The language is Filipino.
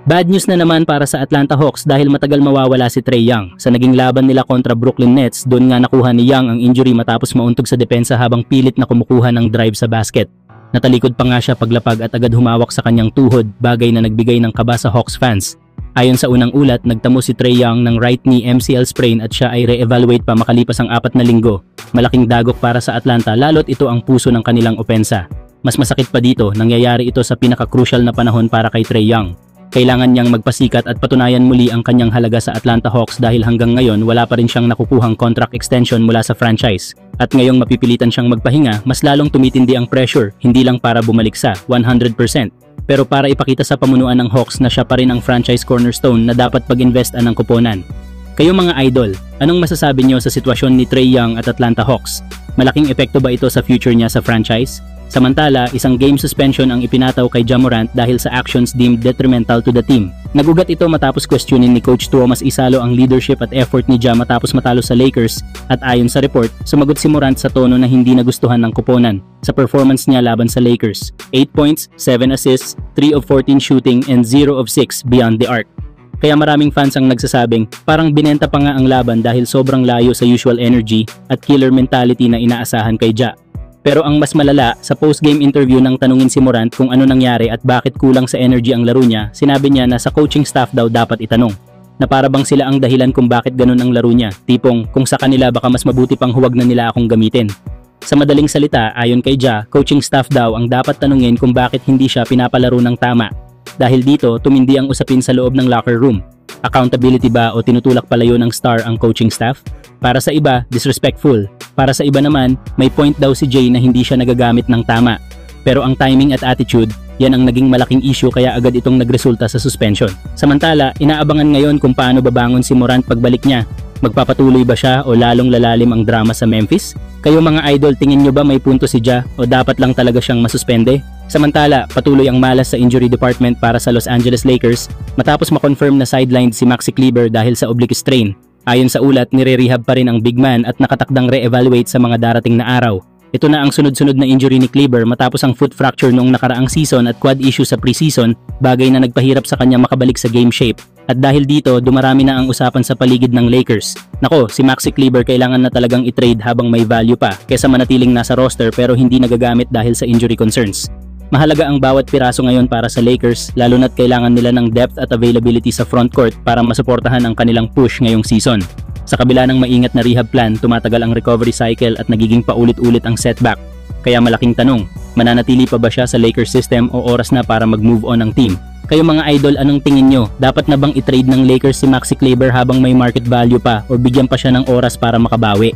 Bad news na naman para sa Atlanta Hawks dahil matagal mawawala si Trae Young. Sa naging laban nila kontra Brooklyn Nets, doon nga nakuha ni Young ang injury matapos mauntog sa depensa habang pilit na kumukuha ng drive sa basket. Natalikod pa nga siya paglapag at agad humawak sa kanyang tuhod, bagay na nagbigay ng kaba sa Hawks fans. Ayon sa unang ulat, nagtamo si Trae Young ng right knee MCL sprain at siya ay re-evaluate pa makalipas ang 4 na linggo. Malaking dagok para sa Atlanta lalo't ito ang puso ng kanilang opensa. Mas masakit pa dito, nangyayari ito sa pinaka-crucial na panahon para kay Trae Young. Kailangan niyang magpasikat at patunayan muli ang kanyang halaga sa Atlanta Hawks dahil hanggang ngayon wala pa rin siyang nakukuhang contract extension mula sa franchise. At ngayong mapipilitan siyang magpahinga, mas lalong tumitindi ang pressure, hindi lang para bumalik sa 100%, pero para ipakita sa pamunuan ng Hawks na siya pa rin ang franchise cornerstone na dapat pag-investan ng koponan. Kayo mga idol, anong masasabi niyo sa sitwasyon ni Trae Young at Atlanta Hawks? Malaking epekto ba ito sa future niya sa franchise? Samantala, isang game suspension ang ipinataw kay Ja Morant dahil sa actions deemed detrimental to the team. Nagugat ito matapos questionin ni Coach Thomas Isalo ang leadership at effort ni Ja matapos matalo sa Lakers at ayon sa report, sumagot si Morant sa tono na hindi nagustuhan ng koponan sa performance niya laban sa Lakers. 8 points, 7 assists, 3 of 14 shooting and 0 of 6 beyond the arc. Kaya maraming fans ang nagsasabing parang binenta pa nga ang laban dahil sobrang layo sa usual energy at killer mentality na inaasahan kay Ja. Pero ang mas malala, sa post-game interview nang tanungin si Morant kung ano nangyari at bakit kulang sa energy ang laro niya, sinabi niya na sa coaching staff daw dapat itanong. Na para bang sila ang dahilan kung bakit ganun ang laro niya, tipong kung sa kanila baka mas mabuti pang huwag na nila akong gamitin. Sa madaling salita, ayon kay Ja, coaching staff daw ang dapat tanungin kung bakit hindi siya pinapalaro ng tama. Dahil dito, tumindi ang usapin sa loob ng locker room. Accountability ba o tinutulak palayo ng star ang coaching staff? Para sa iba, disrespectful. Para sa iba naman, may point daw si Jay na hindi siya nagagamit ng tama. Pero ang timing at attitude, yan ang naging malaking issue kaya agad itong nagresulta sa suspension. Samantala, inaabangan ngayon kung paano babangon si Morant pagbalik niya. Magpapatuloy ba siya o lalong lalalim ang drama sa Memphis? Kayo mga idol, tingin nyo ba may punto si Ja o dapat lang talaga siyang masuspende? Samantala, patuloy ang malas sa injury department para sa Los Angeles Lakers matapos makonfirm na sidelined si Maxi Kleber dahil sa oblique strain. Ayon sa ulat, nire-rehab pa rin ang big man at nakatakdang re-evaluate sa mga darating na araw. Ito na ang sunod-sunod na injury ni Kleber matapos ang foot fracture noong nakaraang season at quad issue sa preseason, bagay na nagpahirap sa kanya makabalik sa game shape. At dahil dito, dumarami na ang usapan sa paligid ng Lakers. Nako, si Maxi Kleber kailangan na talagang i-trade habang may value pa kesa manatiling nasa roster pero hindi nagagamit dahil sa injury concerns. Mahalaga ang bawat piraso ngayon para sa Lakers lalo na't kailangan nila ng depth at availability sa frontcourt para masuportahan ang kanilang push ngayong season. Sa kabila ng maingat na rehab plan, tumatagal ang recovery cycle at nagiging paulit-ulit ang setback. Kaya malaking tanong, mananatili pa ba siya sa Lakers system o oras na para mag-move on ang team? Kayo mga idol, anong tingin nyo? Dapat na bang i-trade ng Lakers si Maxi Kleber habang may market value pa o bigyan pa siya ng oras para makabawi?